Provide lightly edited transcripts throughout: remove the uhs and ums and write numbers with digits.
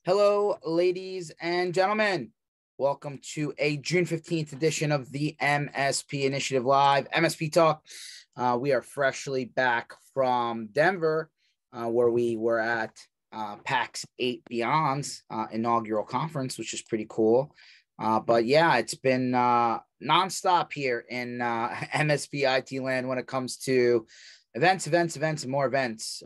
Hello, ladies and gentlemen. Welcome to a June 15th edition of the MSP Initiative Live, MSP Talk. We are freshly back from Denver, where we were at PAX 8 Beyond's inaugural conference, which is pretty cool. But yeah, it's been nonstop here in MSP IT land when it comes to events, and more events.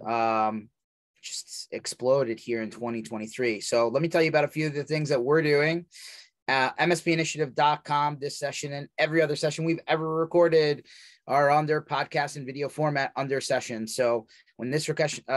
Just exploded here in 2023. So let me tell you about a few of the things that we're doing. MSPinitiative.com, this session and every other session we've ever recorded are under podcast and video format under session. So when this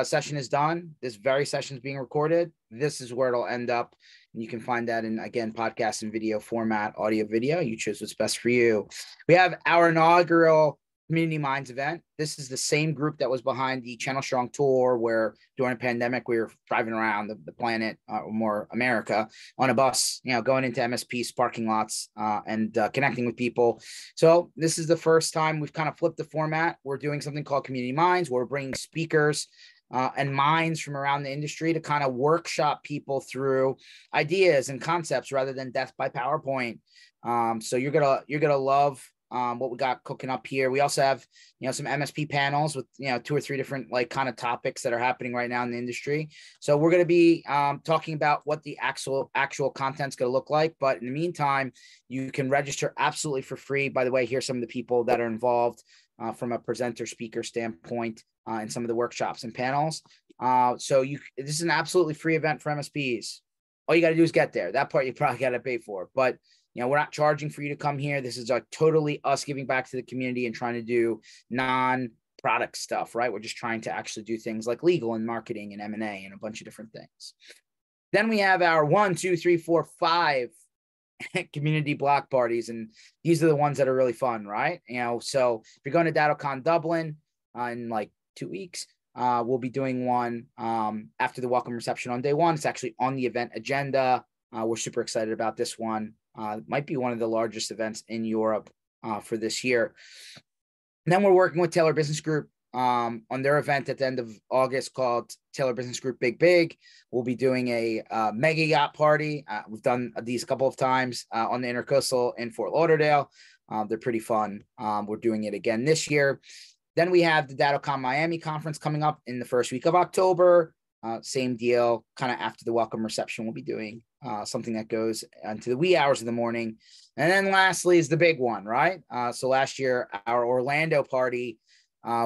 session is done, this very session is being recorded, this is where it'll end up. And you can find that in, again, podcast and video format, audio, video. You choose what's best for you. We have our inaugural Community Minds event. This is the same group that was behind the Channel Strong tour, where during a pandemic we were driving around the planet, or more America, on a bus, going into MSP's parking lots and connecting with people. So this is the first time we've kind of flipped the format. We're doing something called Community Minds, where we're bringing speakers and minds from around the industry to kind of workshop people through ideas and concepts rather than death by PowerPoint. So you're gonna love what we got cooking up here. We also have, some MSP panels with, 2 or 3 different kind of topics that are happening right now in the industry. So we're going to be talking about what the actual content's going to look like. But in the meantime, you can register absolutely for free. By the way, here's some of the people that are involved from a presenter speaker standpoint in some of the workshops and panels. So this is an absolutely free event for MSPs. All you got to do is get there. That part you probably got to pay for, but we're not charging for you to come here. This is totally us giving back to the community and trying to do non-product stuff, right? We're just trying to actually do things like legal and marketing and M&A and a bunch of different things. Then we have our 1, 2, 3, 4, 5 community block parties. And these are the ones that are really fun, right? So if you're going to DattoCon Dublin in 2 weeks, we'll be doing one after the welcome reception on day 1. It's actually on the event agenda. We're super excited about this one. Might be one of the largest events in Europe for this year. And then we're working with Taylor Business Group on their event at the end of August called Taylor Business Group Big Big. We'll be doing a mega yacht party. We've done these a couple of times on the Intercoastal in Fort Lauderdale. They're pretty fun. We're doing it again this year. Then we have the DattoCon Miami conference coming up in the first week of October. Same deal, kind of after the welcome reception, we'll be doing something that goes into the wee hours of the morning. And then lastly is the big one, right? So last year, our Orlando party,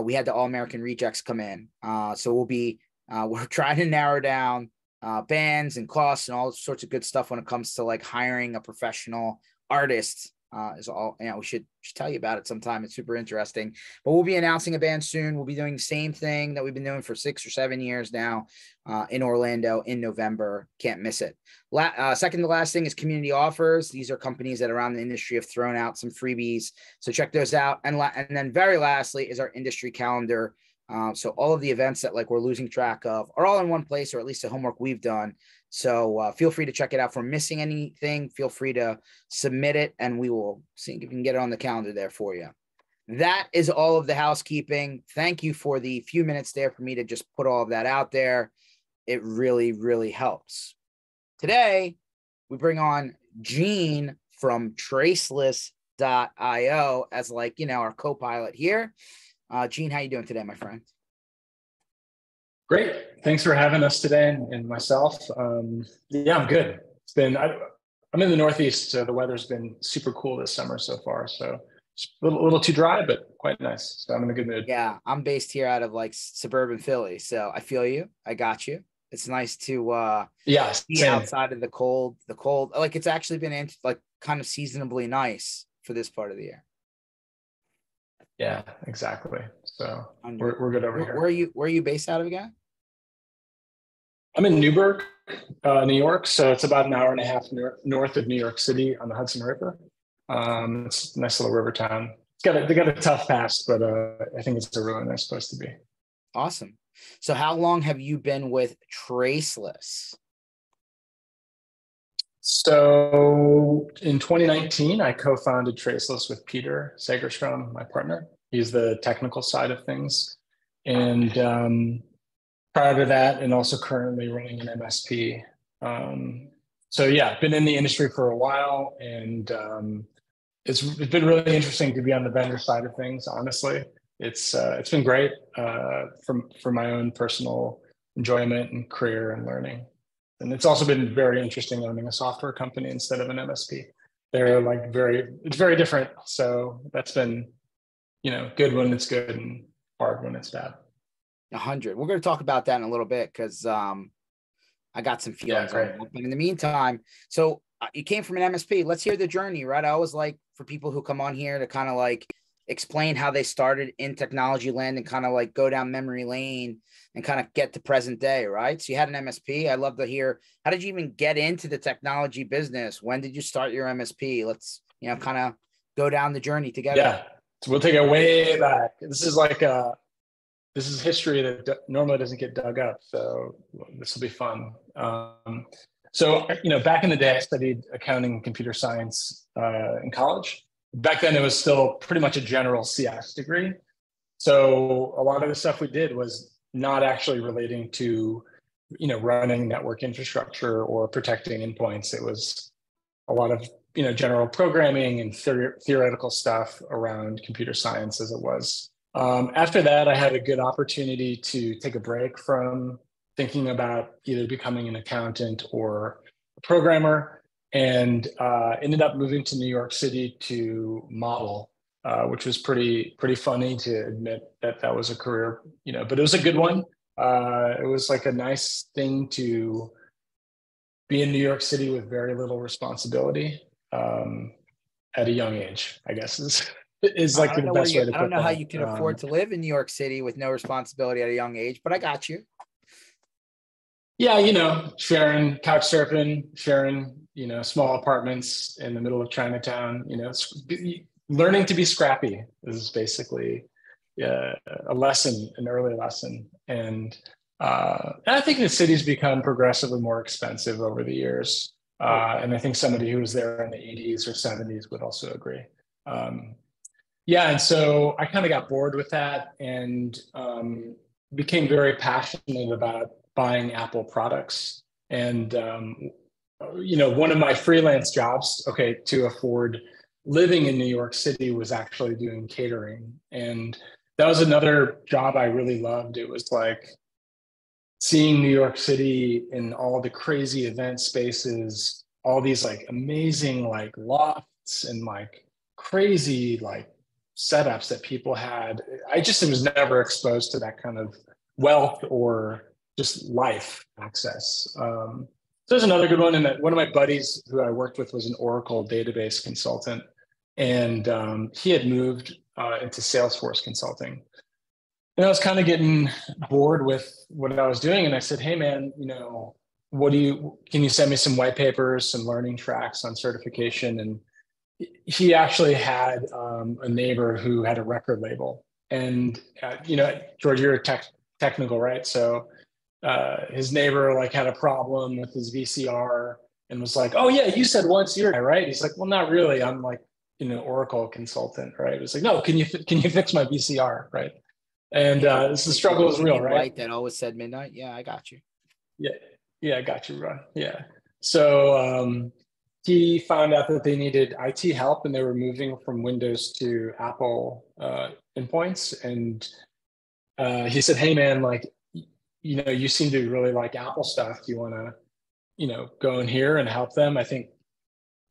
we had the All-American Rejects come in. So we're trying to narrow down bands and costs and all sorts of good stuff when it comes to hiring a professional artist. Is all, we should tell you about it sometime. It's super interesting, but we'll be announcing a band soon. We'll be doing the same thing that we've been doing for 6 or 7 years now in Orlando in November. Can't miss it. Second to last thing is community offers. These are companies that around the industry have thrown out some freebies. So check those out. And then very lastly is our industry calendar. So all of the events that we're losing track of are all in one place, or at least the homework we've done. So feel free to check it out. If we're missing anything, feel free to submit it and we will see if we can get it on the calendar there for you. That is all of the housekeeping. Thank you for the few minutes there for me to just put all of that out there. It really, really helps. Today, we bring on Gene from Traceless.io as our co-pilot here. Gene, how you doing today, my friend? Great. Thanks for having us today and myself. Yeah, I'm good. I'm in the Northeast, so the weather's been super cool this summer so far. So it's a little too dry, but quite nice. So I'm in a good mood. Yeah, I'm based here out of suburban Philly. So I feel you. I got you. It's nice to be outside of the cold. It's actually been kind of seasonably nice for this part of the year. Yeah, exactly. So we're good over here. Where are you based out of again? I'm in Newburgh, New York. So it's about an hour and a half north of New York City on the Hudson River. It's a nice little river town. They got a tough past, but I think it's a really nice place to be. Awesome. So how long have you been with Traceless? So in 2019, I co-founded Traceless with Peter Segerstrom, my partner. He's the technical side of things. And prior to that, and also currently running an MSP, So yeah, been in the industry for a while, and it's been really interesting to be on the vendor side of things. Honestly, it's been great for my own personal enjoyment and career and learning. And it's also been very interesting owning a software company instead of an MSP. They're like it's very different. So that's been, good when it's good and hard when it's bad. 100. We're going to talk about that in a little bit because I got some feelings on it. But in the meantime, so you came from an MSP. Let's hear the journey, right? I always like for people who come on here to kind of like explain how they started in technology land and kind of like go down memory lane and kind of get to present day, right? So you had an MSP. I'd love to hear, how did you even get into the technology business? When did you start your MSP? Let's, kind of go down the journey together. Yeah. So we'll take it way back. This is history that normally doesn't get dug up. So this will be fun. So, back in the day, I studied accounting and computer science in college. Back then, it was still pretty much a general CS degree. So a lot of the stuff we did was not actually relating to, running network infrastructure or protecting endpoints. It was a lot of, general programming and theoretical stuff around computer science as it was. After that, I had a good opportunity to take a break from thinking about either becoming an accountant or a programmer, and ended up moving to New York City to model, which was pretty funny to admit that was a career, but it was a good one. It was like a nice thing to be in New York City with very little responsibility at a young age, I guess is like the best way to put it. I don't know how you can afford to live in New York City with no responsibility at a young age, but I got you. Yeah, sharing couch surfing, sharing, small apartments in the middle of Chinatown, learning to be scrappy is basically a lesson, an early lesson. And I think the city's become progressively more expensive over the years. And I think somebody who was there in the 80s or 70s would also agree. And so I kind of got bored with that and became very passionate about buying Apple products. And, one of my freelance jobs, to afford living in New York City, was actually doing catering. And that was another job I really loved. It was like seeing New York City in all the crazy event spaces, all these like amazing like lofts and like crazy like setups that people had. I just was never exposed to that kind of wealth or just life access. So there's another good one. And that one of my buddies who I worked with was an Oracle database consultant. And he had moved into Salesforce consulting. And I was kind of getting bored with what I was doing. And I said, hey, man, can you send me some white papers, some learning tracks on certification? And he actually had a neighbor who had a record label. And, George, you're technical, right? So his neighbor like had a problem with his VCR and was like, oh yeah, you said once you're right. He's like, well, not really. I'm like, Oracle consultant, right? It was like, no, can you fix my VCR, right? And the struggle is real, right? Light that always said midnight. Yeah, I got you. Yeah, I got you, Ron. Yeah. So he found out that they needed IT help and they were moving from Windows to Apple endpoints. And he said, hey, man, like, you seem to really like Apple stuff. Do you want to, go in here and help them? I think,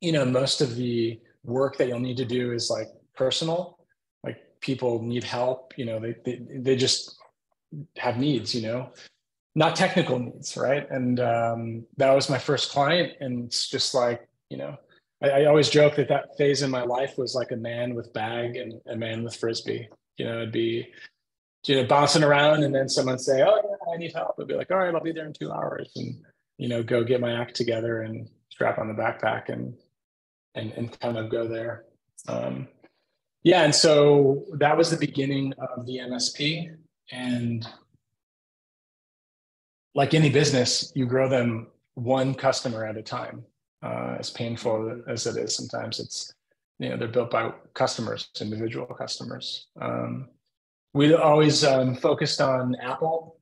most of the work that you'll need to do is like personal. Like people need help, they just have needs, not technical needs, right? And that was my first client. And it's just like, I always joke that phase in my life was like a man with bag and a man with Frisbee. It'd be, bouncing around and then someone say, oh yeah, I need help. I'd be like, all right, I'll be there in 2 hours, and, go get my act together and strap on the backpack and kind of go there. And so that was the beginning of the MSP. And like any business, you grow them one customer at a time. As painful as it is, sometimes it's, they're built by customers, individual customers. We always focused on Apple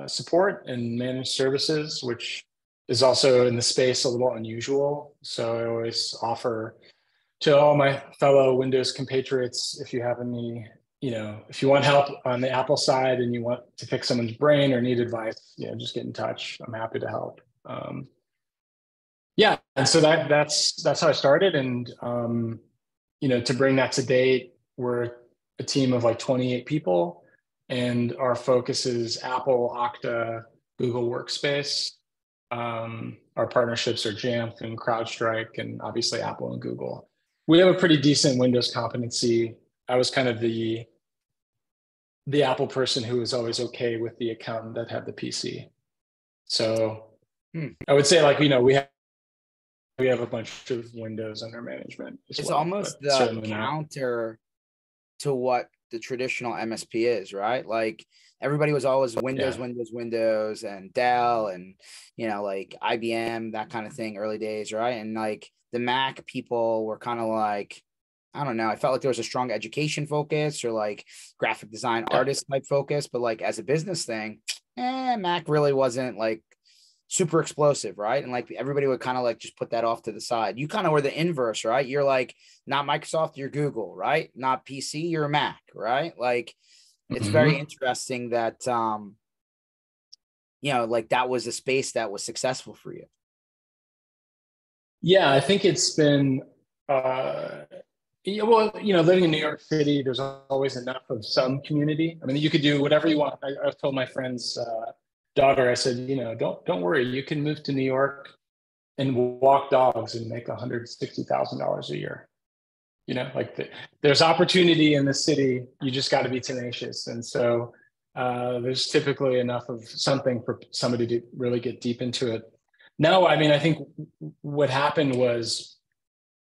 support and managed services, which is also in the space a little unusual. So I always offer to all my fellow Windows compatriots, if you have any, if you want help on the Apple side and you want to pick someone's brain or need advice, just get in touch. I'm happy to help. Yeah, and so that's how I started, and to bring that to date, we're a team of like 28 people, and our focus is Apple, Okta, Google Workspace. Our partnerships are Jamf and CrowdStrike, and obviously Apple and Google. We have a pretty decent Windows competency. I was kind of the Apple person who was always okay with the accountant that had the PC. So I would say, like, we have a bunch of Windows under management as it's well, almost the counter to what the traditional MSP is, right? Like everybody was always Windows, Windows, and Dell, and like IBM, that kind of thing, early days, right? And like the Mac people were kind of like, I don't know, I felt like there was a strong education focus or like graphic design artist type focus, but like as a business thing, Mac really wasn't like super explosive, right? And like everybody would kind of like just put that off to the side. You kind of were the inverse, right? You're like not Microsoft, you're Google, right? Not PC, you're Mac, right? Like it's very interesting that like that was a space that was successful for you. Yeah, I think it's been living in New York City, there's always enough of some community. I mean, you could do whatever you want. I told my friend's daughter, I said, don't worry, you can move to New York and walk dogs and make $160,000 a year. There's opportunity in the city. You just got to be tenacious. And so there's typically enough of something for somebody to really get deep into it. No, I mean, I think what happened was,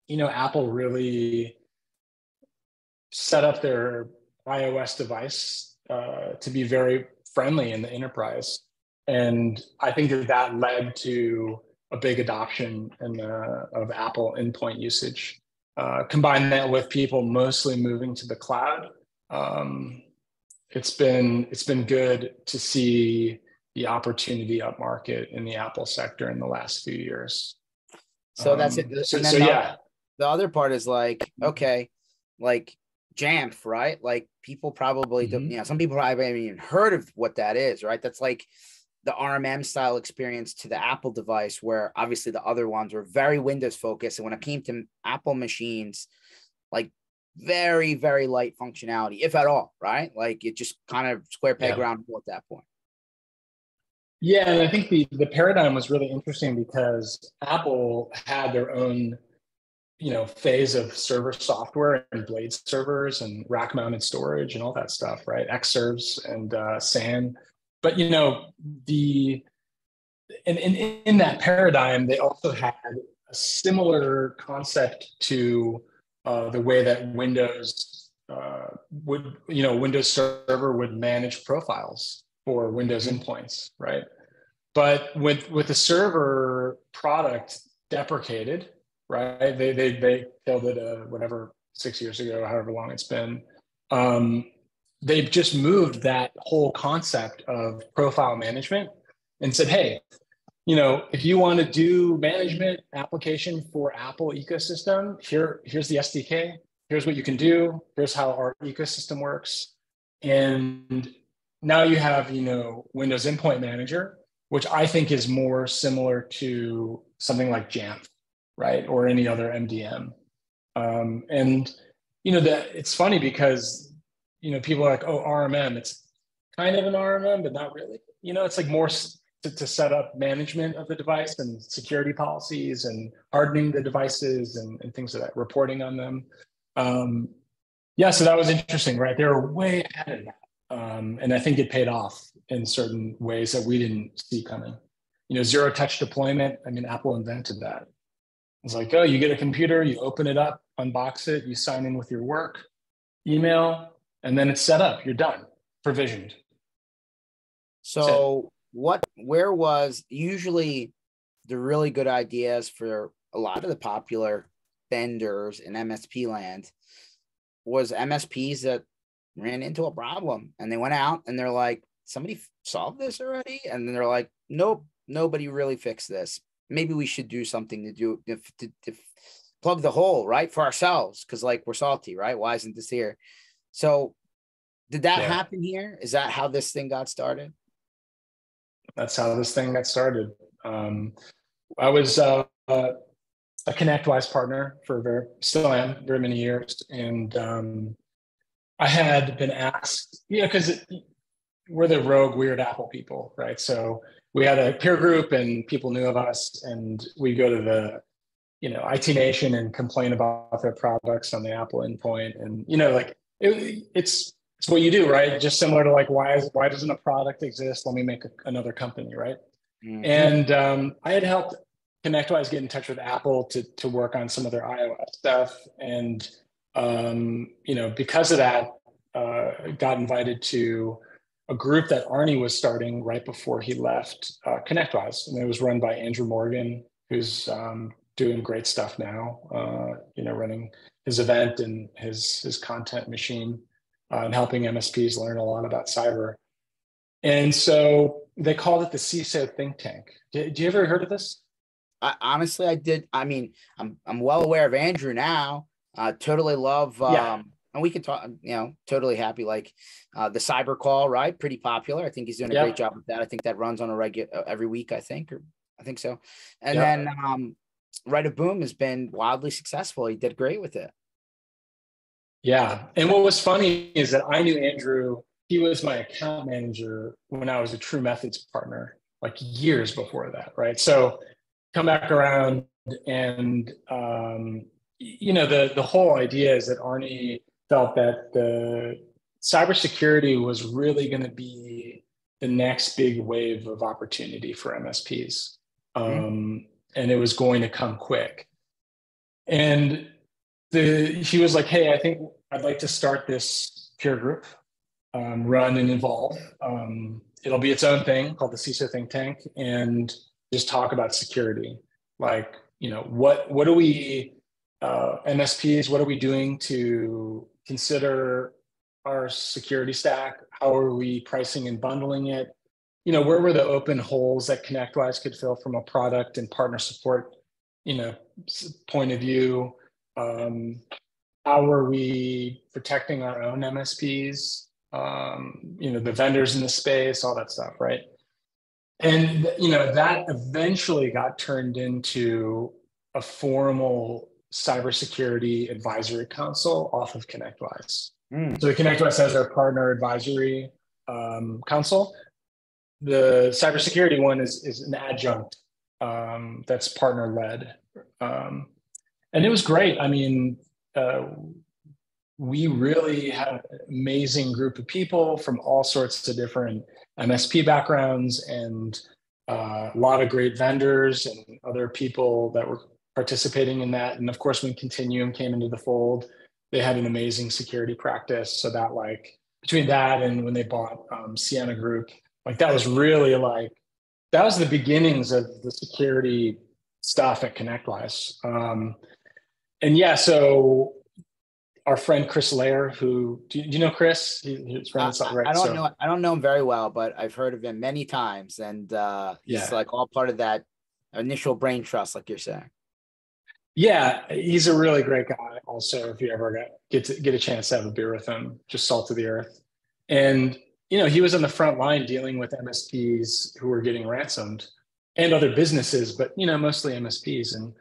Apple really set up their iOS device to be very friendly in the enterprise. And I think that led to a big adoption of Apple endpoint usage. Combine that with people mostly moving to the cloud. It's been good to see the opportunity up market in the Apple sector in the last few years. So that's it. The other part is like, okay, like Jamf, right? Like people probably don't, some people probably haven't even heard of what that is, right? That's like the RMM style experience to the Apple device, where obviously the other ones were very Windows focused. And when it came to Apple machines, like very, very light functionality, if at all, right? Like it just kind of square peg round hole at that point. Yeah, and I think the paradigm was really interesting because Apple had their own, phase of server software and blade servers and rack mounted storage and all that stuff, right? Xserves and SAN. But in that paradigm, they also had a similar concept to the way that Windows Windows Server would manage profiles for Windows endpoints, right? But with the server product deprecated, right? They killed it whatever 6 years ago, however long it's been. They've just moved that whole concept of profile management and said, hey, if you want to do management application for Apple ecosystem, here's the SDK. Here's what you can do. Here's how our ecosystem works. And now you have, Windows Endpoint Manager, which I think is more similar to something like Jamf, right? Or any other MDM. That it's funny because, people are like, oh, RMM, it's kind of an RMM, but not really. It's like more to set up management of the device and security policies and hardening the devices and things like that, reporting on them. So that was interesting, right? They were way ahead of that. And I think it paid off in certain ways that we didn't see coming. Zero touch deployment. I mean, Apple invented that. It's like, oh, you get a computer, you open it up, unbox it, you sign in with your work email, and then it's set up. You're done, provisioned. So where was usually the really good ideas for a lot of the popular vendors in MSP land was MSPs that ran into a problem and they went out and they're like, somebody solved this already? And then they're like, nope, nobody really fixed this. Maybe we should do something to do to plug the hole, right, for ourselves, because like we're salty, right? Why isn't this here? So did that happen here? Is that how this thing got started? That's how this thing got started. I was a ConnectWise partner for still am, very many years. And I had been asked, because we're the rogue, weird Apple people, right? So we had a peer group and people knew of us, and we go to the, IT Nation and complain about their products on the Apple endpoint. And, like it's what you do, right? Just similar to like, why doesn't a product exist? Let me make another company, right? Mm-hmm. And I had helped ConnectWise get in touch with Apple to work on some of their iOS stuff. And, because of that, got invited to a group that Arnie was starting right before he left ConnectWise. And it was run by Andrew Morgan, who's doing great stuff now, running his event and his content machine and helping MSPs learn a lot about cyber. And so they called it the CISO think tank. Did you ever heard of this? Honestly, I did. I mean, I'm well aware of Andrew now. Totally love. And we can talk. Totally happy. Like the cyber call, right? Pretty popular. I think he's doing a great job with that. I think that runs on a regular every week. I think so. And then Right of Boom has been wildly successful. He did great with it. Yeah. And what was funny is that I knew Andrew. He was my account manager when I was a True Methods partner, like years before that, right? So come back around and, the whole idea is that Arnie felt that the cybersecurity was really going to be the next big wave of opportunity for MSPs. And it was going to come quick. And he was like, hey, I think I'd like to start this peer group, run and evolve. It'll be its own thing called the CISO think tank, and just talk about security. Like, what do we, MSPs, what are we doing to consider our security stack? How are we pricing and bundling it? Where were the open holes that ConnectWise could fill from a product and partner support, point of view? How are we protecting our own MSPs? The vendors in the space, all that stuff, right? And that eventually got turned into a formal cybersecurity advisory council off of ConnectWise. So ConnectWise has our partner advisory council. The cybersecurity one is an adjunct that's partner led, and it was great. I mean, we really had an amazing group of people from all sorts of different MSP backgrounds, and a lot of great vendors and other people that were participating in that. And of course, when Continuum came into the fold, they had an amazing security practice. So that, like, between that and when they bought Sienna Group, like that was really that was the beginnings of the security stuff at ConnectWise. So our friend Chris Lair, who do you know Chris? He's running something, right? I don't know him very well, but I've heard of him many times, and he's like all part of that initial brain trust, like you're saying. Yeah, he's a really great guy. Also, if you ever get a chance to have a beer with him, just salt of the earth. And he was on the front line dealing with MSPs who were getting ransomed and other businesses, but mostly MSPs. And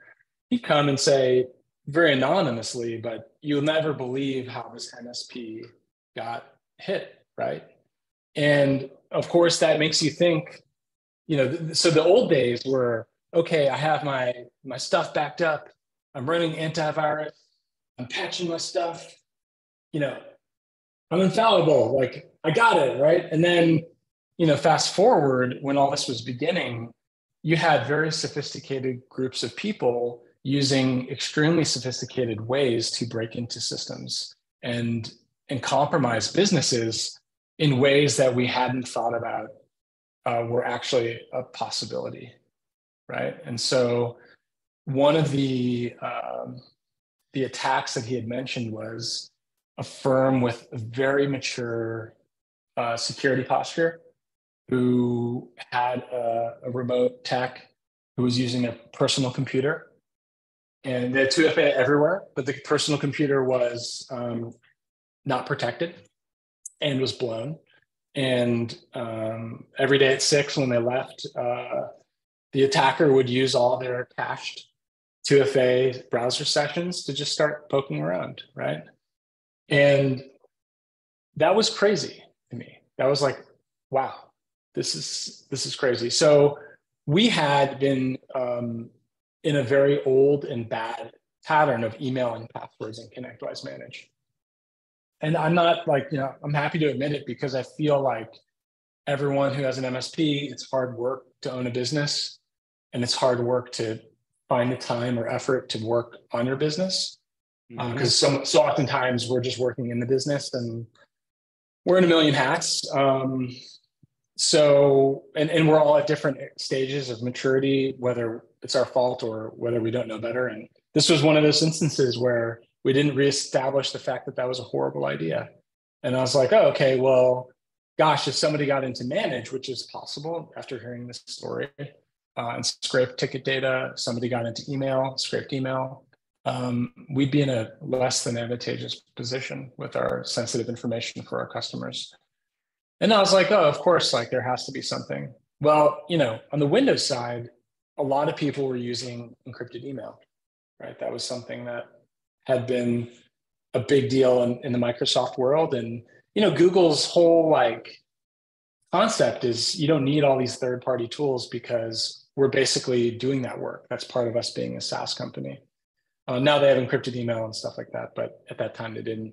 he'd come and say, very anonymously, but you'll never believe how this MSP got hit, right? And of course, that makes you think, so the old days were, okay, I have my stuff backed up, I'm running antivirus, I'm patching my stuff, I'm infallible, like I got it, right? And then, fast forward, when all this was beginning, you had very sophisticated groups of people using extremely sophisticated ways to break into systems and compromise businesses in ways that we hadn't thought about were actually a possibility, right? And so one of the attacks that he had mentioned was a firm with a very mature security posture who had a remote tech who was using a personal computer. And they had 2FA everywhere, but the personal computer was not protected and was blown. And every day at 6 when they left, the attacker would use all their cached 2FA browser sessions to just start poking around, right? And that was crazy to me. That was like, wow, this is crazy. So we had been in a very old and bad pattern of emailing passwords in ConnectWise Manage. And I'm not like, I'm happy to admit it because I feel like everyone who has an MSP, it's hard work to own a business, and it's hard work to find the time or effort to work on your business. Because so oftentimes we're just working in the business and we're in a million hats. So we're all at different stages of maturity, whether it's our fault or whether we don't know better. And this was one of those instances where we didn't reestablish the fact that that was a horrible idea. And I was like, oh, okay, well, gosh, if somebody got into Manage, which is possible after hearing this story, and scraped ticket data, somebody got into email, scraped email, we'd be in a less than advantageous position with our sensitive information for our customers. And I was like, oh, of course, like there has to be something. Well, on the Windows side, a lot of people were using encrypted email, right? That was something that had been a big deal in the Microsoft world. And, Google's whole concept is you don't need all these third-party tools because we're basically doing that work. That's part of us being a SaaS company. Now they have encrypted email and stuff like that, but at that time they didn't.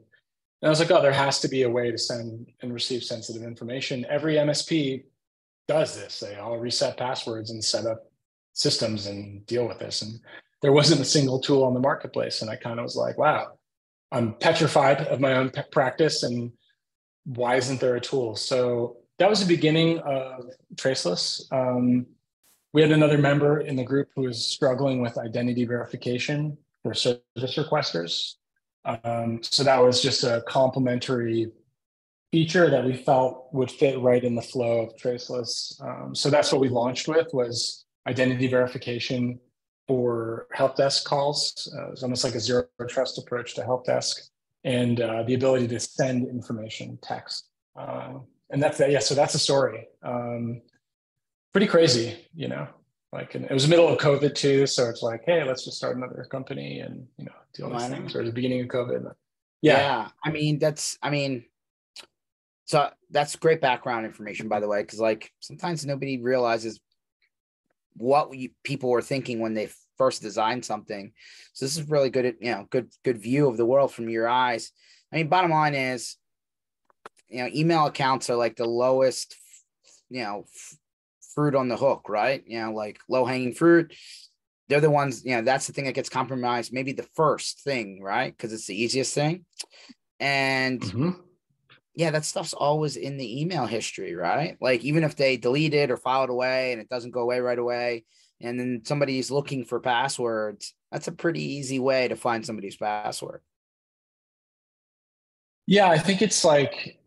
And I was like, oh, there has to be a way to send and receive sensitive information. Every MSP does this. They all reset passwords and set up systems and deal with this. And there wasn't a single tool on the marketplace. And I kind of was like, wow, I'm petrified of my own practice. And why isn't there a tool? So that was the beginning of Traceless. We had another member in the group who was struggling with identity verification for service requesters. So that was just a complementary feature that we felt would fit right in the flow of Traceless. So that's what we launched with, was identity verification for help desk calls. It's almost like a zero trust approach to help desk, and the ability to send information text. And that's that. Yeah, so that's a story. Pretty crazy, and it was the middle of COVID too. So it's like, hey, let's just start another company and, do all these things. Or at the beginning of COVID. Yeah. So that's great background information, by the way, because sometimes nobody realizes what people were thinking when they first designed something. So this is really good, good view of the world from your eyes. Bottom line is, email accounts are like the lowest, fruit on the hook, right? Low hanging fruit. They're the ones, that's the thing that gets compromised. Maybe the first thing, right? Because it's the easiest thing. And that stuff's always in the email history, right? Even if they delete it or file it away and it doesn't go away right away, and then somebody's looking for passwords, that's a pretty easy way to find somebody's password. Yeah, I think it's like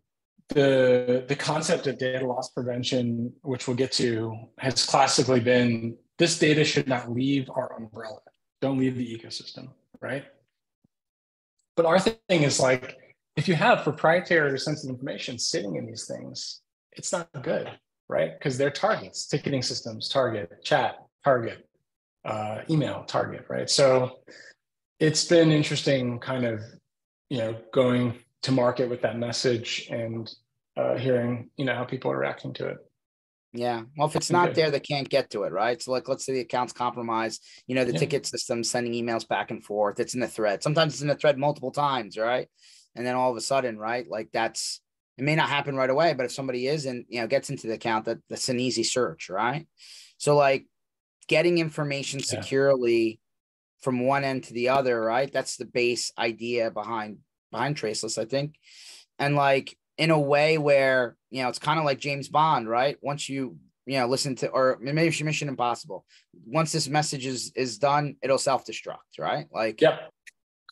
the concept of data loss prevention, which we'll get to, has classically been, this data should not leave our umbrella. Don't leave the ecosystem, right? But our thing is if you have proprietary or sensitive information sitting in these things, it's not good, right? Because they're targets, ticketing systems, target, chat, target, email, target, right? So it's been interesting kind of, going to market with that message and hearing, how people are reacting to it. Yeah. Well, if it's not there, they can't get to it, right? So let's say the account's compromised, the ticket system sending emails back and forth. It's in the thread. Sometimes it's in the thread multiple times, right? And then all of a sudden, right? It may not happen right away, but if somebody is and, gets into the account, that's an easy search, right? So getting information securely from one end to the other, right? That's the base idea behind Traceless, I think. And in a way where, it's kind of like James Bond, right? Once you, listen to, or maybe it's Mission Impossible. Once this message is done, it'll self-destruct, right? Yep.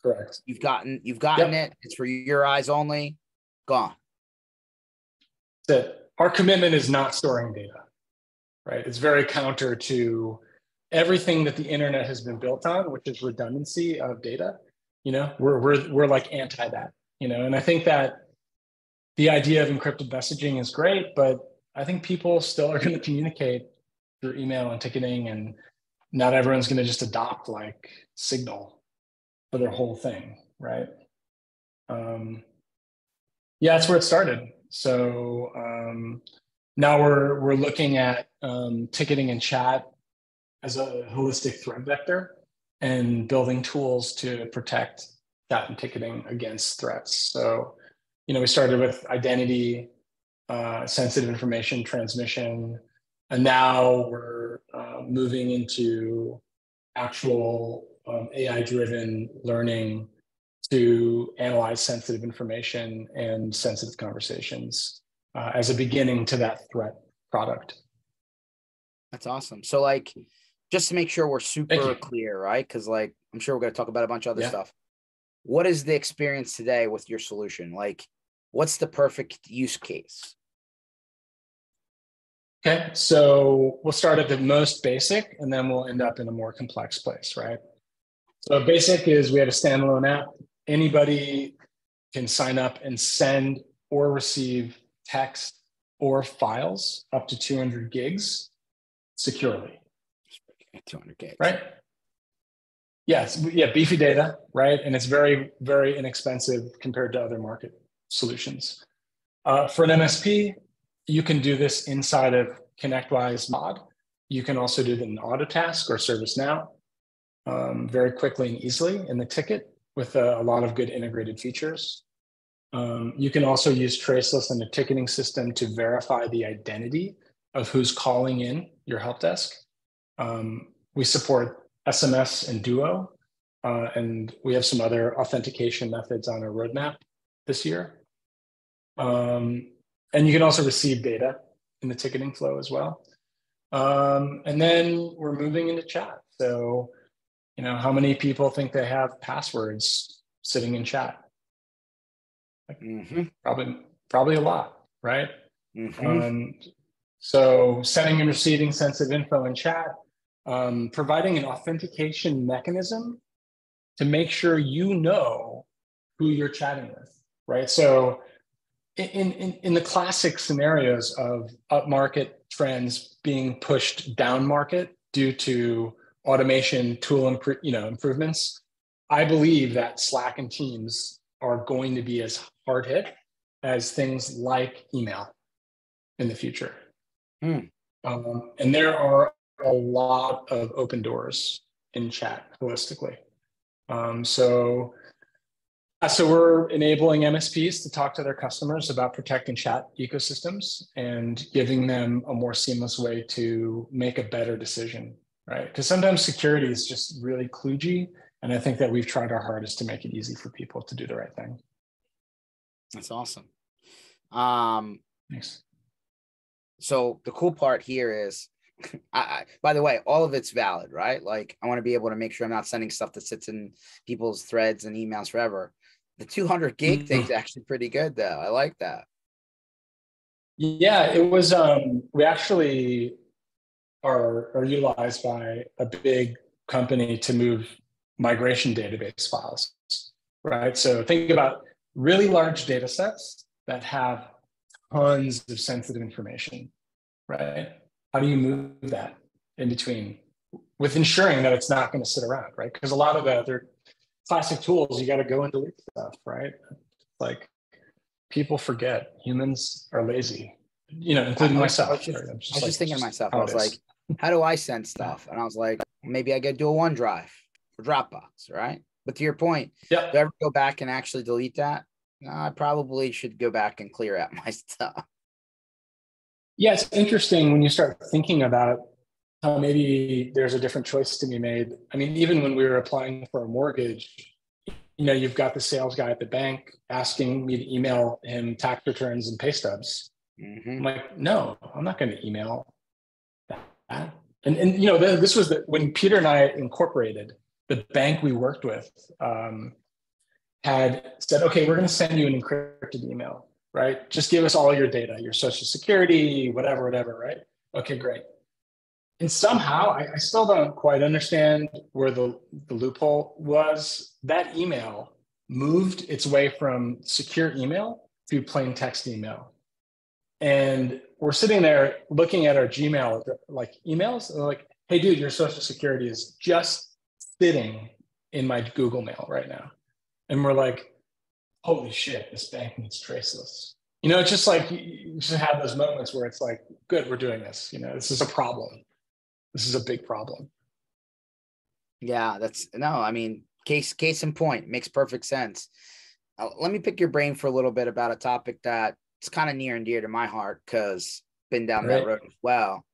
Correct. You've gotten it. It's for your eyes only. Gone. That's it. our commitment is not storing data, right? It's very counter to everything that the internet has been built on, which is redundancy of data. We're like anti that, and I think that the idea of encrypted messaging is great, but I think people still are going to communicate through email and ticketing, and not everyone's going to just adopt like Signal for their whole thing, right? Yeah, that's where it started. So now we're looking at ticketing and chat as a holistic threat vector and building tools to protect chat and ticketing against threats. So, we started with identity, sensitive information transmission, and now we're moving into actual AI-driven learning to analyze sensitive information and sensitive conversations as a beginning to that threat product. That's awesome. So like, just to make sure we're super clear, right? Because like, I'm sure we're going to talk about a bunch of other stuff. What is the experience today with your solution? Like, what's the perfect use case? Okay, so we'll start at the most basic, and then we'll end up in a more complex place, right? So basic is we have a standalone app. Anybody can sign up and send or receive text or files up to 200 gigs securely. 200 gigs. Right? Yes, yeah, beefy data, right? And it's very, very inexpensive compared to other market solutions. For an MSP, you can do this inside of ConnectWise Mod. You can also do it in Autotask or ServiceNow very quickly and easily in the ticket with a lot of good integrated features. You can also use Traceless in the ticketing system to verify the identity of who's calling in your help desk. We support SMS and Duo, and we have some other authentication methods on our roadmap this year. And you can also receive data in the ticketing flow as well. And then we're moving into chat. So, how many people think they have passwords sitting in chat? Probably a lot, right? So sending and receiving sensitive info in chat, providing an authentication mechanism to make sure you know who you're chatting with, right? So in the classic scenarios of upmarket trends being pushed down market due to automation tool improvements, I believe that Slack and Teams are going to be as hard hit as things like email in the future. And there are a lot of open doors in chat holistically. So we're enabling MSPs to talk to their customers about protecting chat ecosystems and giving them a more seamless way to make a better decision, right? Because sometimes security is just really kludgy, and I think that we've tried our hardest to make it easy for people to do the right thing. That's awesome. Thanks. So the cool part here is, by the way, all of it's valid, right? Like, I want to be able to make sure I'm not sending stuff that sits in people's threads and emails forever. The 200 gig thing's actually pretty good, though. I like that. Yeah, it was. We actually are utilized by a big company to move migration database files, right? So think about really large data sets that have tons of sensitive information, right? How do you move that in between with ensuring that it's not going to sit around, right? Because a lot of the other classic tools, you got to go and delete stuff, right? Like, people forget. Humans are lazy, including myself. I was just thinking to myself, I was like, how do I send stuff? And I was like, maybe I got to do a OneDrive or Dropbox, right? But to your point, do I ever go back and actually delete that? I probably should go back and clear out my stuff. Yeah, it's interesting when you start thinking about how maybe there's a different choice to be made. I mean, even when we were applying for a mortgage, you've got the sales guy at the bank asking me to email him tax returns and pay stubs. I'm like, no, I'm not going to email that. And this was when Peter and I incorporated, the bank we worked with had said, okay, we're going to send you an encrypted email. right? Just give us all your data, your social security, whatever, right? Okay, great. And somehow, I still don't quite understand where the loophole was. That email moved its way from secure email to plain text email. And we're sitting there looking at our Gmail, like emails, and we're like, hey, dude, your social security is just sitting in my Google Mail right now. And we're like, holy shit, this bank needs traceless. It's just like, you just have those moments where it's like, good, we're doing this. This is a problem. This is a big problem. Yeah, I mean, case in point, makes perfect sense. Let me pick your brain for a little bit about a topic that it's kind of near and dear to my heart, because been down that road as well.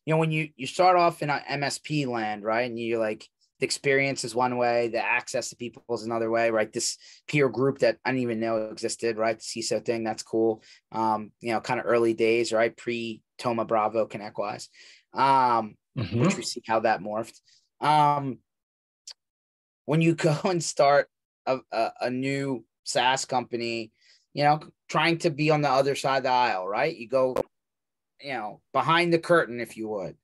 When you start off in MSP land, right, and you're like, the experience is one way, the access to people is another way, right? This peer group that I didn't even know existed, right? The CISO thing, that's cool. Kind of early days, right? Pre Thoma Bravo ConnectWise, which we see how that morphed. When you go and start a new SaaS company, trying to be on the other side of the aisle, right? You go, behind the curtain, if you would.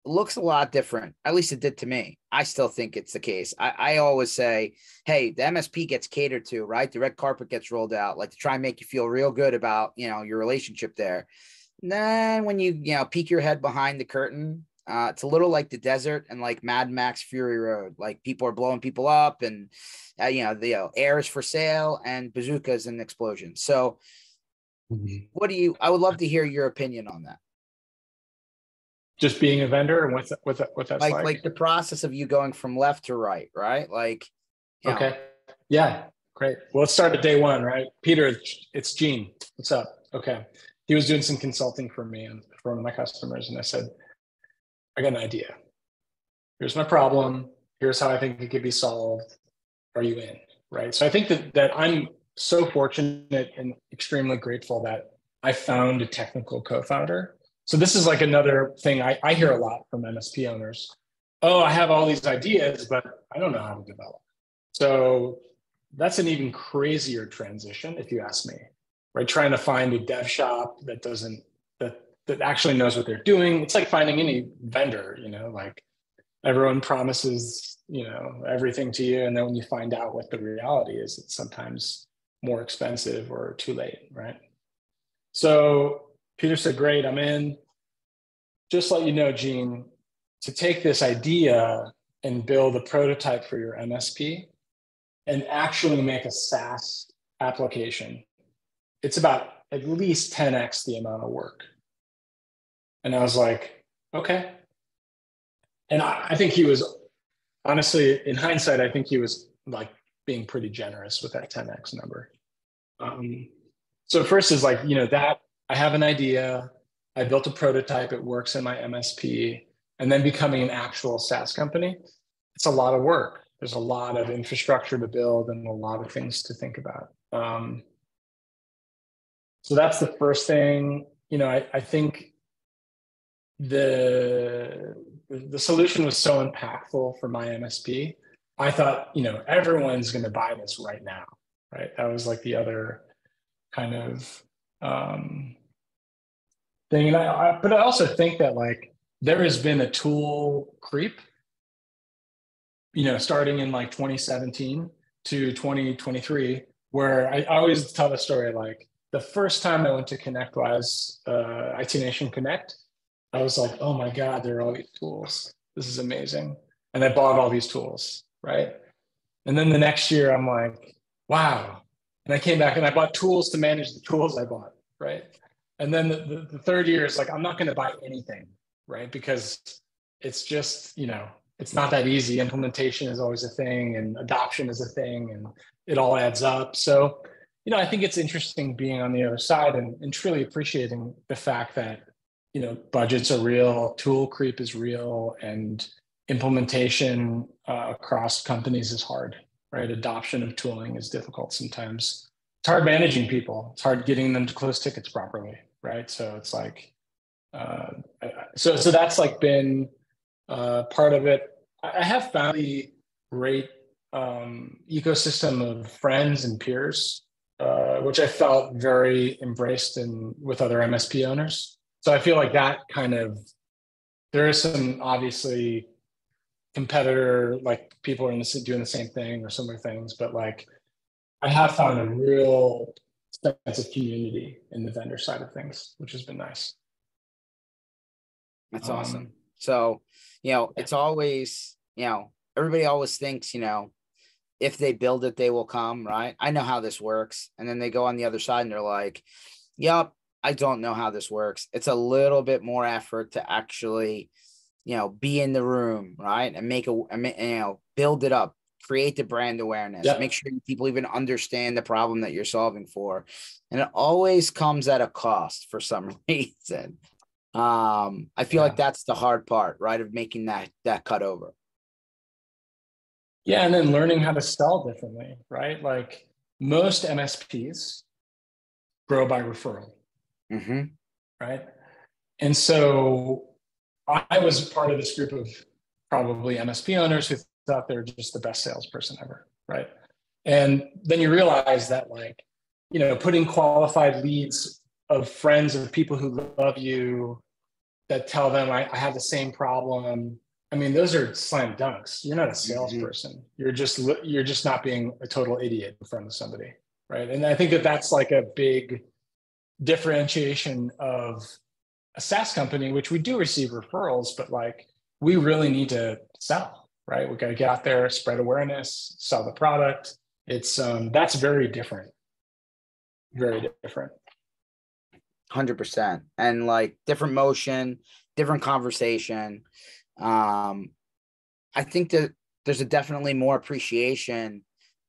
It looks a lot different. At least it did to me. I still think it's the case. I always say, hey, the MSP gets catered to, right? The red carpet gets rolled out, like to try and make you feel real good about, your relationship there. And then when you, peek your head behind the curtain, it's a little like the desert and like Mad Max Fury Road. Like people are blowing people up, and the air is for sale, and bazookas and explosions. So, I would love to hear your opinion on that. Just being a vendor and what that's like the process of you going from left to right, like. Okay. Yeah. Great. Well, let's start at day one, right? Peter, it's Gene. What's up? Okay. He was doing some consulting for me and for one of my customers, and I said, I got an idea. Here's my problem. Here's how I think it could be solved. Are you in? Right. So I think that I'm so fortunate and extremely grateful that I found a technical co-founder. So this is like another thing I hear a lot from MSP owners. Oh, I have all these ideas, but I don't know how to develop. So that's an even crazier transition, if you ask me, right? Trying to find a dev shop that actually knows what they're doing. It's like finding any vendor, like everyone promises, everything to you. And then when you find out what the reality is, it's sometimes more expensive or too late, right? So Peter said, great, I'm in. Just let you know, Gene, to take this idea and build a prototype for your MSP and actually make a SaaS application, it's about at least 10x the amount of work. And I was like, okay. And I think he was, honestly, in hindsight, I think he was like being pretty generous with that 10x number. So first is like, that I have an idea, I built a prototype, it works in my MSP, and then becoming an actual SaaS company, it's a lot of work. There's a lot of infrastructure to build and a lot of things to think about. So that's the first thing. I think the solution was so impactful for my MSP. I thought, everyone's going to buy this right now, right? That was like the other kind of thing. And but I also think that like there has been a tool creep, starting in like 2017 to 2023, where I always tell the story, like the first time I went to ConnectWise, IT Nation Connect, I was like, oh my God, there are all these tools. This is amazing. And I bought all these tools, right? And then the next year I'm like, wow. And I came back and I bought tools to manage the tools I bought, right? And then the third year is like, I'm not going to buy anything, right? Because it's just, it's not that easy. Implementation is always a thing, and adoption is a thing, and it all adds up. So, I think it's interesting being on the other side and truly appreciating the fact that, budgets are real, tool creep is real, and implementation across companies is hard, right? Adoption of tooling is difficult sometimes. It's hard managing people. It's hard getting them to close tickets properly, right? So it's like, so that's like been part of it. I have found a great ecosystem of friends and peers which I felt very embraced in with other MSP owners. So I feel like that kind of, there is some obviously competitor, like people are doing the same thing or similar things, but like I have found a real sense of community in the vendor side of things, which has been nice. That's awesome. So, it's always, everybody always thinks, if they build it, they will come, right? I know how this works. And then they go on the other side and they're like, yep, I don't know how this works. It's a little bit more effort to actually, be in the room, right? And build it up, create the brand awareness, make sure people even understand the problem that you're solving for. And it always comes at a cost for some reason. I feel like that's the hard part, right? Of making that cut over. Yeah. And then learning how to sell differently, right? Like most MSPs grow by referral, right? And so I was part of this group of probably MSP owners who thought they're just the best salesperson ever, right? And then you realize that like, putting qualified leads of friends of people who love you, that tell them I have the same problem. I mean, those are slam dunks. You're not a salesperson. You're just not being a total idiot in front of somebody, right? And I think that that's like a big differentiation of a SaaS company, which we do receive referrals, but like we really need to sell, right? We got to get out there, spread awareness, sell the product. It's that's very different, very different. 100%. And like different motion, different conversation. I think that there's a definitely more appreciation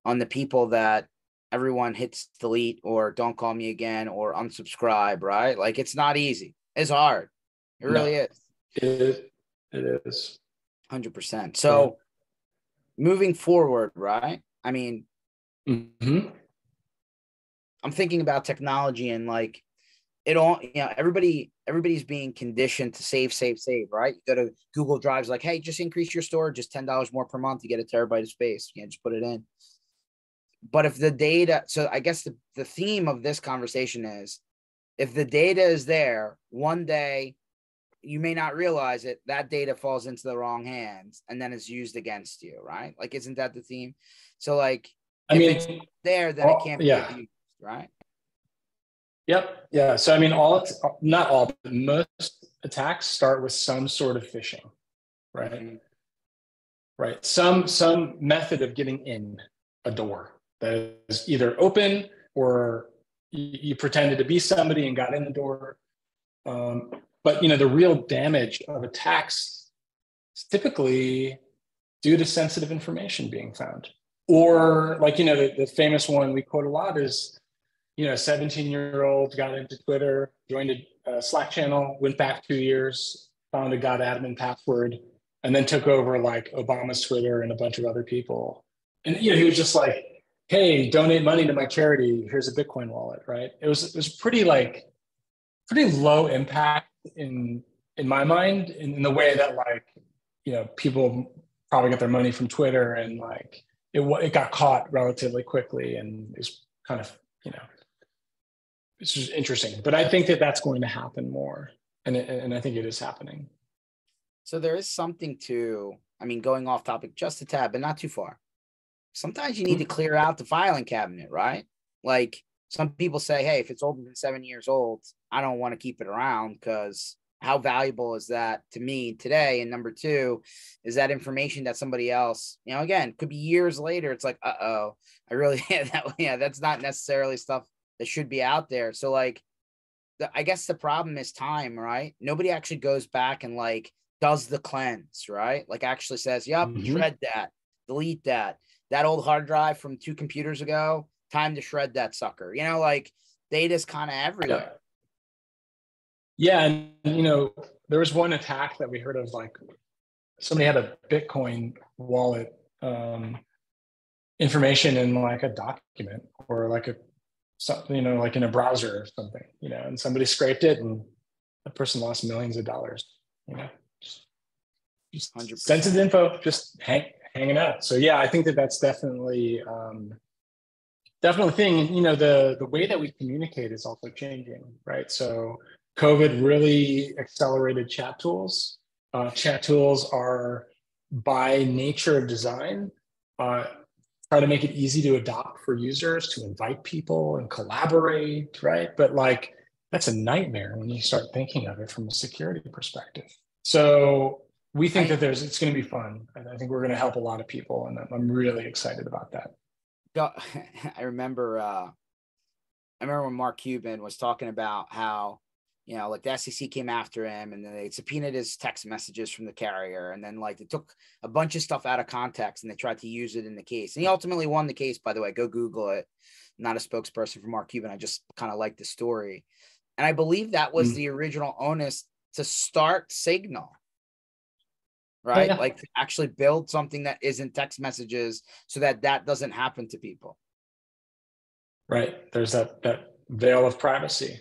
on the people that everyone hits delete or don't call me again or unsubscribe, right? Like it's not easy. It's hard. It really is. It is. 100%. So moving forward, right? I mean, I'm thinking about technology and like, it all, everybody's being conditioned to save, right? You go to Google Drive's like, hey, just increase your storage, just $10 more per month to get a terabyte of space. You can't just put it in. But if the data, so I guess the theme of this conversation is, if the data is there, one day you may not realize it, that data falls into the wrong hands and then it's used against you, right? Like, isn't that the theme? So like, if it's there, then it can't be abused, right? Yep. Yeah. So, I mean, not all, but most attacks start with some sort of phishing, right? Right. Some method of getting in a door that is either open or you pretended to be somebody and got in the door. But, the real damage of attacks is typically due to sensitive information being found. Or like, the famous one we quote a lot is, a 17-year-old got into Twitter, joined a Slack channel, went back 2 years, found a god admin password, and then took over like Obama's Twitter and a bunch of other people. And he was just like, hey, donate money to my charity. Here's a Bitcoin wallet, right? It was pretty low impact in my mind, in the way that like, people probably get their money from Twitter and like it got caught relatively quickly and it's kind of, it's just interesting. But I think that that's going to happen more. And I think it is happening. So there is something to, I mean, going off topic just a tad, but not too far. Sometimes you need to clear out the filing cabinet, right? Like some people say, hey, if it's older than 7 years old, I don't want to keep it around because how valuable is that to me today? And number two, is that information that somebody else, again, could be years later. It's like, I really, that's not necessarily stuff that should be out there. So like, I guess the problem is time, right? Nobody actually goes back and like does the cleanse, right? Like actually says, yep, shred that, delete that old hard drive from 2 computers ago, time to shred that sucker. Like data's kind of everywhere. Yeah. And, there was one attack that we heard of, like somebody had a Bitcoin wallet information in like a document or like something, like in a browser or something, and somebody scraped it and the person lost millions of dollars, just 100%. Sensitive info, just hanging out. So yeah, I think that that's definitely definitely thing. You know, the way that we communicate is also changing, right? So COVID really accelerated chat tools. Chat tools are by nature of design, uh, try to make it easy to adopt for users, to invite people and collaborate, right? But like that's a nightmare when you start thinking of it from a security perspective. So we think that it's going to be fun. I think we're going to help a lot of people, and I'm really excited about that. I remember when Mark Cuban was talking about how, like the SEC came after him and then they subpoenaed his text messages from the carrier. And then like they took a bunch of stuff out of context and they tried to use it in the case. And he ultimately won the case, by the way. Go Google it. I'm not a spokesperson for Mark Cuban. I just kind of like the story. And I believe that was the original onus to start Signal, right? Yeah. Like to actually build something that isn't text messages so that doesn't happen to people. Right. There's that veil of privacy.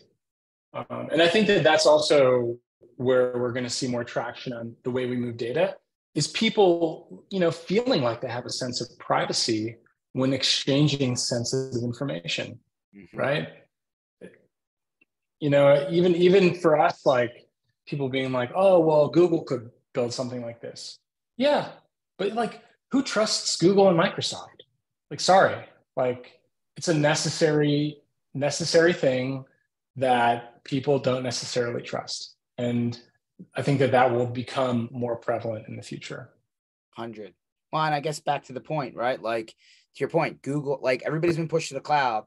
And I think that that's also where we're going to see more traction on the way we move data is people, feeling like they have a sense of privacy when exchanging sensitive information, right? Even for us, like people being like, oh, well, Google could build something like this. Yeah. But like, who trusts Google and Microsoft? Like, sorry, like it's a necessary thing that people don't necessarily trust. And I think that will become more prevalent in the future. 100. Well, and I guess back to the point, right? Like to your point, Google, like everybody's been pushed to the cloud.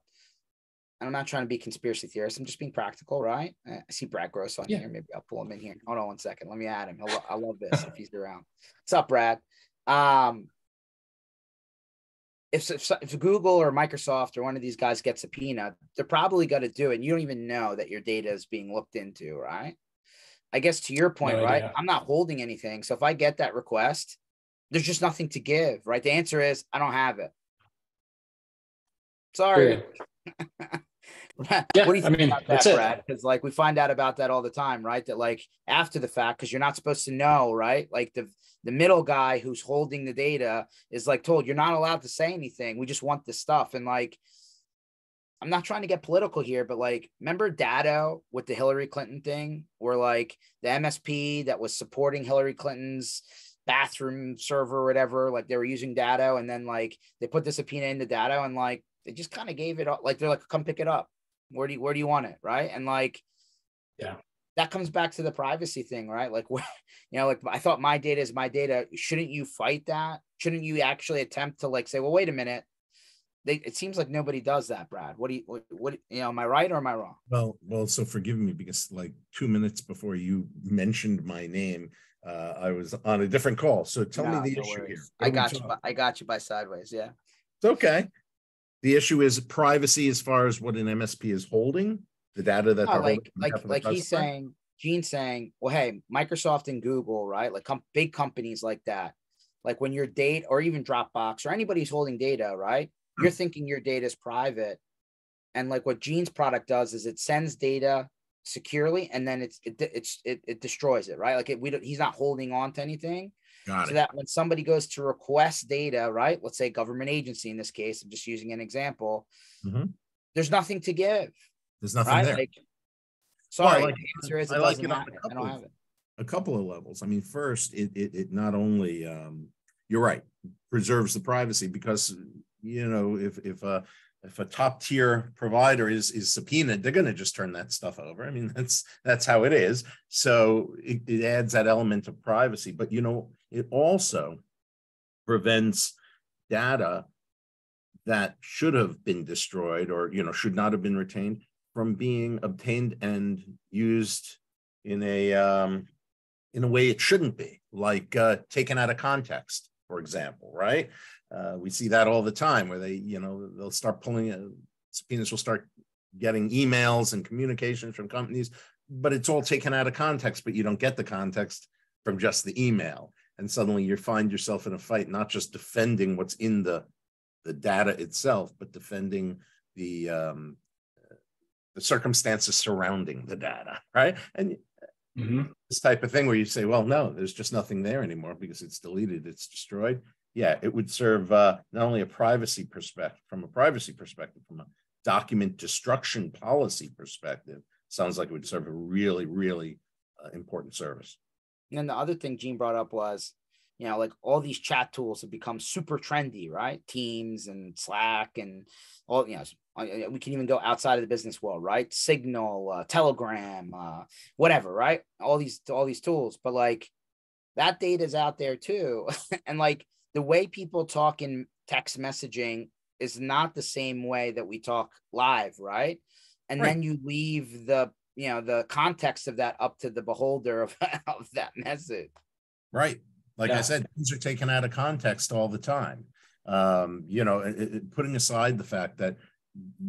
And I'm not trying to be conspiracy theorist. I'm just being practical, right? I see Brad Gross on here. Maybe I'll pull him in here. Hold on 1 second. Let me add him. I love this if he's around. What's up, Brad? If Google or Microsoft or one of these guys gets subpoenaed, they're probably going to do it. And you don't even know that your data is being looked into, right? I guess to your point, right? I'm not holding anything. So if I get that request, there's just nothing to give, right? The answer is I don't have it. Sorry. Yeah, what do you think about that, Brad? Because like we find out about that all the time, right? That like after the fact, because you're not supposed to know, right? Like the middle guy who's holding the data is like told you're not allowed to say anything. We just want the stuff. And like, I'm not trying to get political here, but like, remember Dado with the Hillary Clinton thing, where like the MSP that was supporting Hillary Clinton's bathroom server or whatever, like they were using Dado, and then like they put the subpoena into Dado, and like they just kind of gave it up. Like they're like, come pick it up. Where do you want it, right? And like, yeah, that comes back to the privacy thing, right? Like, like I thought my data is my data. Shouldn't you fight that? Shouldn't you actually attempt to like say, well, wait a minute. It seems like nobody does that, Brad. What am I right or am I wrong? Well, so forgive me because like 2 minutes before you mentioned my name, I was on a different call. So tell me the issue here. I got you by sideways. Yeah. It's okay. The issue is privacy as far as what an MSP is holding, the data that they're holding. Like he's saying, Gene's saying, well, hey, Microsoft and Google, right? Like big companies like that. Like when your data or even Dropbox or anybody's holding data, right? You're thinking your data is private. And like what Gene's product does is it sends data securely and then it destroys it, right? Like he's not holding on to anything. So that when somebody goes to request data, right? Let's say government agency in this case, I'm just using an example. There's nothing to give. There's nothing there. Like, sorry, the answer is it doesn't matter. I don't have it. A couple of levels. I mean, first, it not only you're right, preserves the privacy because if a top tier provider is subpoenaed, they're going to just turn that stuff over. I mean, that's how it is. So it adds that element of privacy, but it also prevents data that should have been destroyed or should not have been retained from being obtained and used in a way it shouldn't be, like taken out of context, for example, right? We see that all the time where they'll start pulling subpoenas will start getting emails and communications from companies, but it's all taken out of context, but you don't get the context from just the email. And suddenly you find yourself in a fight, not just defending what's in the data itself, but defending the circumstances surrounding the data, right? And this type of thing where you say, well, no, there's just nothing there anymore because it's deleted, it's destroyed. yeah, it would serve not only a privacy perspective, from a document destruction policy perspective, sounds like it would serve a really, really important service. And then the other thing Gene brought up was, like all these chat tools have become super trendy, right? Teams and Slack and all, we can even go outside of the business world, right? Signal, Telegram, whatever, right? All these tools, but like that data is out there too. And like the way people talk in text messaging is not the same way that we talk live, right? And then you leave the context of that up to the beholder of that message. Right. Like I said, things are taken out of context all the time. Putting aside the fact that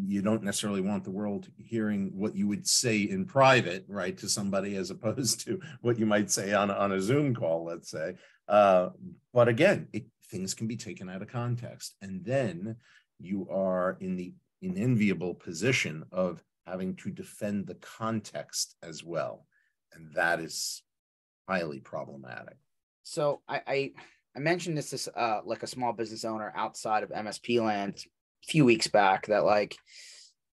you don't necessarily want the world hearing what you would say in private, right, to somebody, as opposed to what you might say on a Zoom call, let's say. But again, things can be taken out of context. And then you are in the enviable position of having to defend the context as well. And that is highly problematic. So I mentioned this is like a small business owner outside of MSP land a few weeks back that like,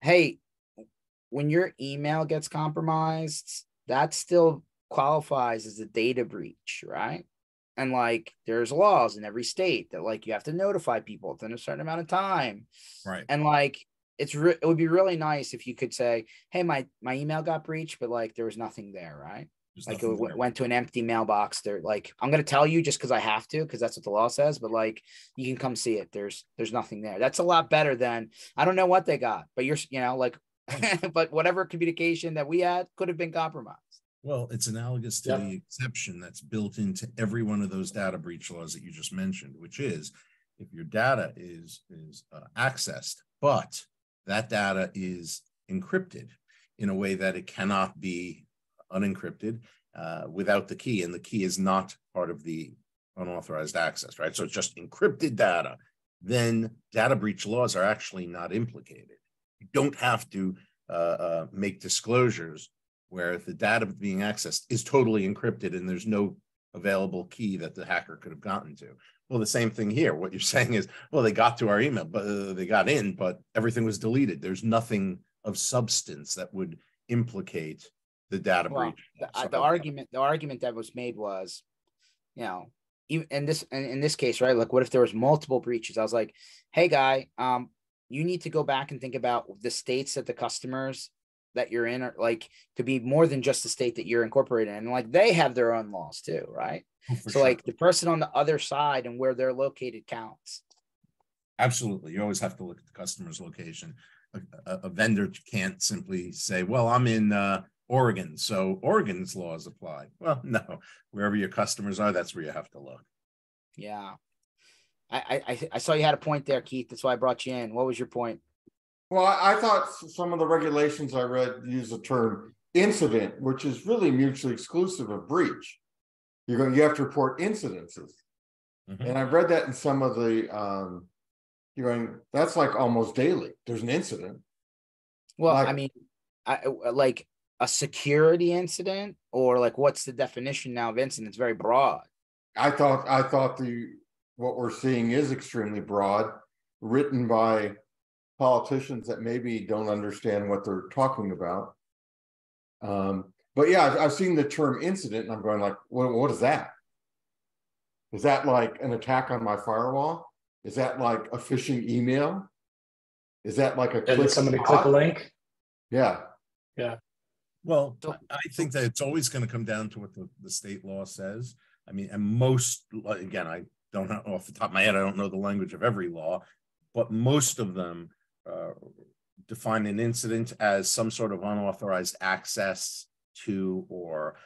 hey, when your email gets compromised, that still qualifies as a data breach, right? And like there's laws in every state that like you have to notify people within a certain amount of time. Right. And like it would be really nice if you could say, hey, my email got breached, but like there was nothing there, right? Like it went to an empty mailbox. They're like, I'm going to tell you just because I have to, because that's what the law says, but like you can come see it. There's nothing there. That's a lot better than, I don't know what they got, but you're, like, but whatever communication that we had could have been compromised. Well, it's analogous to the exception that's built into every one of those data breach laws that you just mentioned, which is if your data is accessed, but that data is encrypted in a way that it cannot be unencrypted without the key, and the key is not part of the unauthorized access, right? So it's just encrypted data. Then data breach laws are actually not implicated. You don't have to make disclosures where the data being accessed is totally encrypted and there's no available key that the hacker could have gotten to. Well, the same thing here. What you're saying is, well, they got to our email, but they got in, but everything was deleted. There's nothing of substance that would implicate the data breach. The argument that was made was, even in this case, right? Like, what if there was multiple breaches? I was like, hey, guy, you need to go back and think about the states that the customers that you're in are like to be more than just the state that you're incorporated in. And like they have their own laws too, right? So sure. Like the person on the other side and where they're located counts. Absolutely. You always have to look at the customer's location. A vendor can't simply say, well, I'm in Oregon, so Oregon's laws apply. Well, no, wherever your customers are, that's where you have to look. Yeah. I saw you had a point there, Keith. That's why I brought you in. What was your point? Well, I thought some of the regulations I read use the term incident, which is really mutually exclusive of breach. You have to report incidences. Mm-hmm. And I've read that in some of the, that's like almost daily. There's an incident. Well, like, I mean, like a security incident, or like, what's the definition now of incident? It's very broad. I thought what we're seeing is extremely broad, written by politicians that maybe don't understand what they're talking about. But yeah, I've seen the term incident and I'm going like, what is that? Is that like an attack on my firewall? Is that like a phishing email? Is that like did somebody click a link? Yeah. Yeah. Well, I think that it's always going to come down to what the state law says. I mean, and most, again, I don't know off the top of my head, I don't know the language of every law, but most of them define an incident as some sort of unauthorized access to or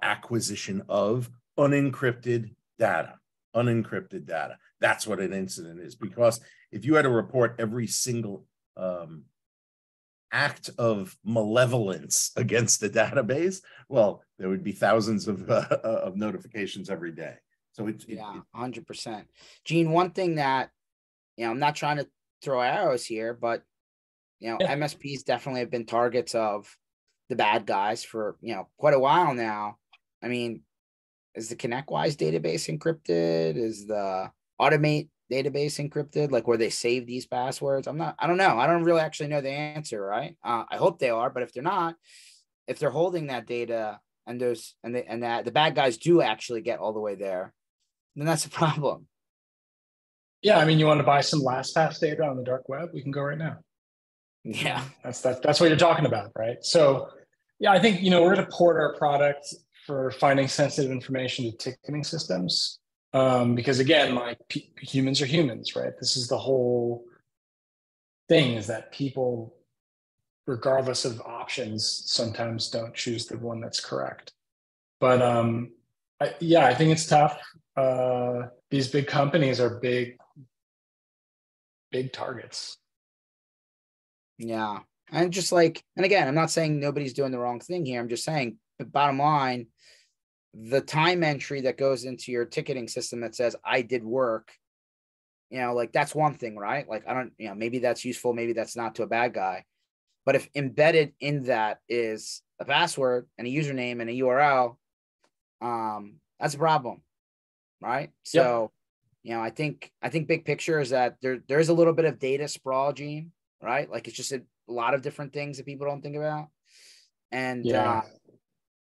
acquisition of unencrypted data. Unencrypted data. That's what an incident is. Because if you had to report every single act of malevolence against the database, well, there would be thousands of notifications every day. So it's 100%. Gene, one thing that I'm not trying to throw arrows here, but MSPs definitely have been targets of the bad guys for quite a while now. I mean, is the ConnectWise database encrypted? Is the automate database encrypted, like where they save these passwords? I don't know. I don't really actually know the answer, right? I hope they are, but if they're not, if they're holding that data and that the bad guys do actually get all the way there, then that's a problem. Yeah, I mean, you want to buy some LastPass data on the dark web? We can go right now. Yeah. That's what you're talking about, right? So yeah, I think, we're going to port our product for finding sensitive information to ticketing systems. Because again, like humans are humans, right? This is the whole thing, is that people, regardless of options, sometimes don't choose the one that's correct. But I think it's tough. These big companies are big targets. Yeah. And just like, and again, I'm not saying nobody's doing the wrong thing here. I'm just saying, the bottom line, the time entry that goes into your ticketing system that says I did work, like that's one thing, right? Like, I don't, maybe that's useful, maybe that's not to a bad guy. But if embedded in that is a password and a username and a URL, that's a problem, right? Yep. So, I think big picture is that there's a little bit of data sprawl, Gene, right? Like it's just a lot of different things that people don't think about. And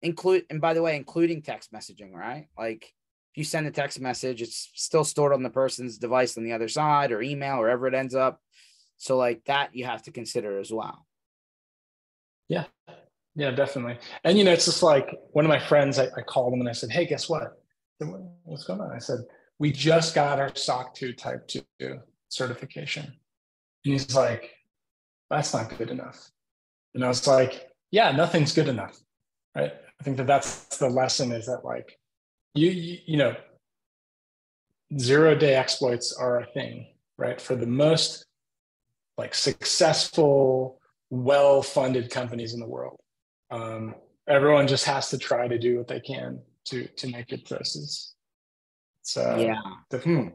and by the way, including text messaging, right? Like if you send a text message, it's still stored on the person's device on the other side, or email, or wherever it ends up. So like that you have to consider as well. Yeah, definitely. And, it's just like one of my friends, I called him and I said, hey, guess what? What's going on? I said, we just got our SOC 2 Type 2 certification. And he's like, that's not good enough. And I was like, yeah, nothing's good enough, right? I think that's the lesson, is that like, you know, 0-day exploits are a thing, right? For the most like successful, well-funded companies in the world. Everyone just has to try to do what they can to make good choices. So difficult.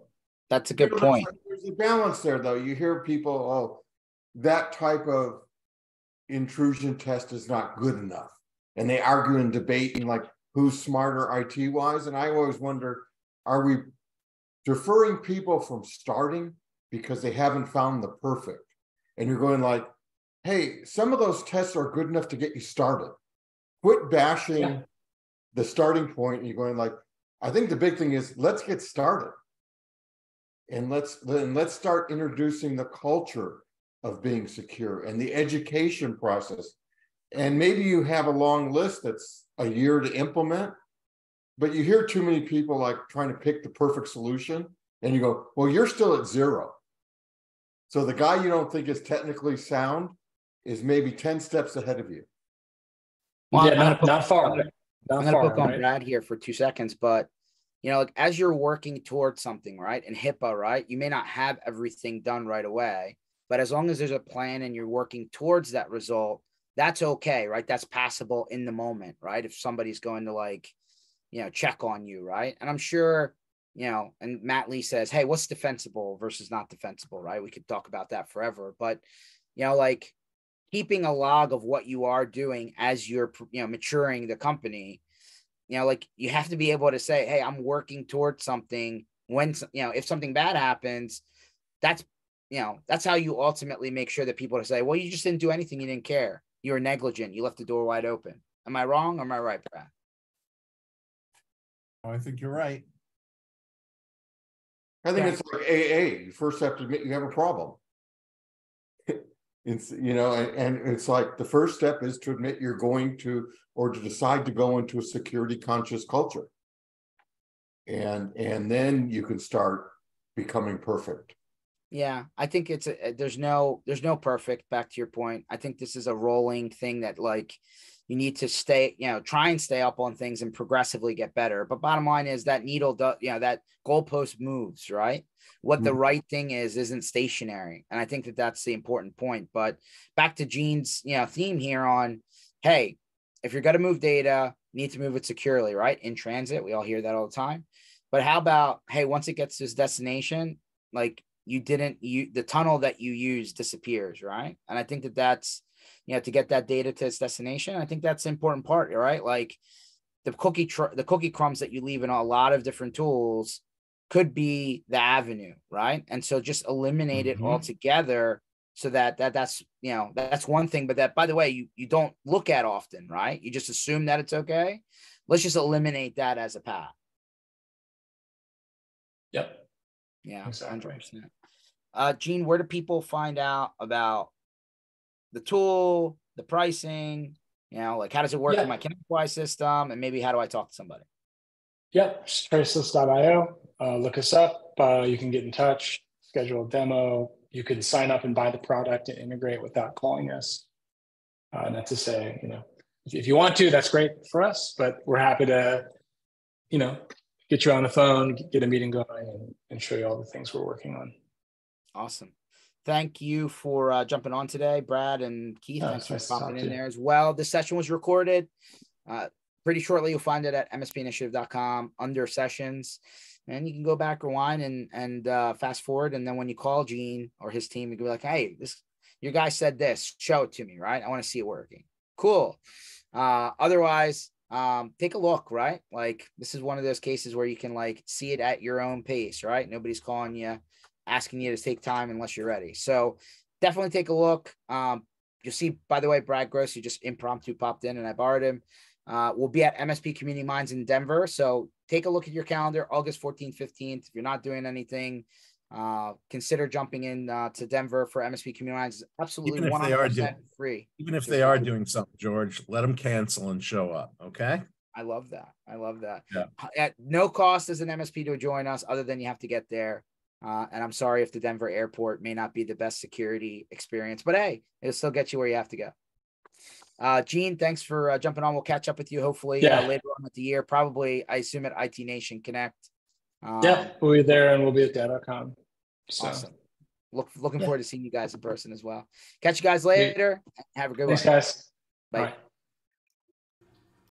That's a good point. There's a balance there, though. You hear people, that type of intrusion test is not good enough, and they argue and debate and like who's smarter IT wise. And I always wonder, are we deferring people from starting because they haven't found the perfect? And you're going like, hey, some of those tests are good enough to get you started. Quit bashing the starting point. And you're going like, I think the big thing is, let's get started. And let's start introducing the culture of being secure and the education process. And maybe you have a long list that's a year to implement, but you hear too many people like trying to pick the perfect solution, and you go, well, you're still at 0. So the guy you don't think is technically sound is maybe 10 steps ahead of you. Well, not far. I'm going to poke on Brad here for 2 seconds, but like as you're working towards something, right? And HIPAA, right? You may not have everything done right away, but as long as there's a plan and you're working towards that result, that's okay, right? That's passable in the moment, right? If somebody's going to like, check on you, right? And I'm sure, and Matt Lee says, hey, what's defensible versus not defensible, right? We could talk about that forever, but, like keeping a log of what you are doing as you're, maturing the company, like you have to be able to say, hey, I'm working towards something. When, if something bad happens, that's how you ultimately make sure that people say, well, you just didn't do anything. You didn't care. You were negligent. You left the door wide open. Am I wrong or am I right, Brad? Oh, I think you're right. I think it's like AA. You first have to admit you have a problem. It's, and it's like the first step is to admit you're going to, or to decide to go into a security conscious culture. And then you can start becoming perfect. Yeah, I think there's no perfect, back to your point. I think this is a rolling thing that like you need to stay, try and stay up on things and progressively get better. But bottom line is that needle does, that goalpost moves, right? What the right thing isn't stationary. And I think that that's the important point. But back to Gene's, theme here on, hey, if you're going to move data, you need to move it securely, right? In transit, we all hear that all the time. But how about, hey, once it gets to its destination, like the tunnel that you use disappears, right? And I think that that's, to get that data to its destination, I think that's the important part, right? Like the cookie crumbs that you leave in a lot of different tools, could be the avenue, right? And so just eliminate it altogether, so that's, you know, that's one thing. But that, by the way, you don't look at often, right? You just assume that it's okay. Let's just eliminate that as a path. Yep. Yeah, Exactly. 100%. Gene, where do people find out about the tool, the pricing? You know, like, how does it work in my ConnectWise system, and maybe how do I talk to somebody? Yep, traceless.io. Look us up. You can get in touch, schedule a demo. You can sign up and buy the product and integrate without calling us. Not to say, you know, if you want to, that's great for us, but we're happy to, you know, get you on the phone, get a meeting going, and show you all the things we're working on. Awesome. Thank you for jumping on today, Brad and Keith. Thanks for popping in there as well. This session was recorded. Pretty shortly, you'll find it at mspinitiative.com under sessions, and you can go back, rewind, and fast forward. And then when you call Gene or his team, you can be like, "Hey, your guy said this. Show it to me, right? I want to see it working." Cool. Otherwise, take a look, right? Like, this is one of those cases where you can like see it at your own pace, right? Nobody's calling you, asking you to take time unless you're ready. So definitely take a look. You'll see, by the way, Brad Gross, who just impromptu popped in and I borrowed him. We'll be at MSP Community Minds in Denver. So take a look at your calendar, August 14th, 15th. If you're not doing anything, consider jumping in to Denver for MSP Community Minds. It's absolutely 100% free. Even if they are doing something, George, let them cancel and show up. Okay. I love that. I love that. Yeah. At no cost as an MSP to join us, other than you have to get there. And I'm sorry if the Denver airport may not be the best security experience, but hey, it'll still get you where you have to go. Gene, thanks for jumping on. We'll catch up with you hopefully later on with the year, probably, I assume, at IT Nation Connect. We'll be there, and we'll be at DataCon. So. Awesome. Looking forward to seeing you guys in person as well. Catch you guys later. Have a good one. Thanks, guys. Bye. Bye.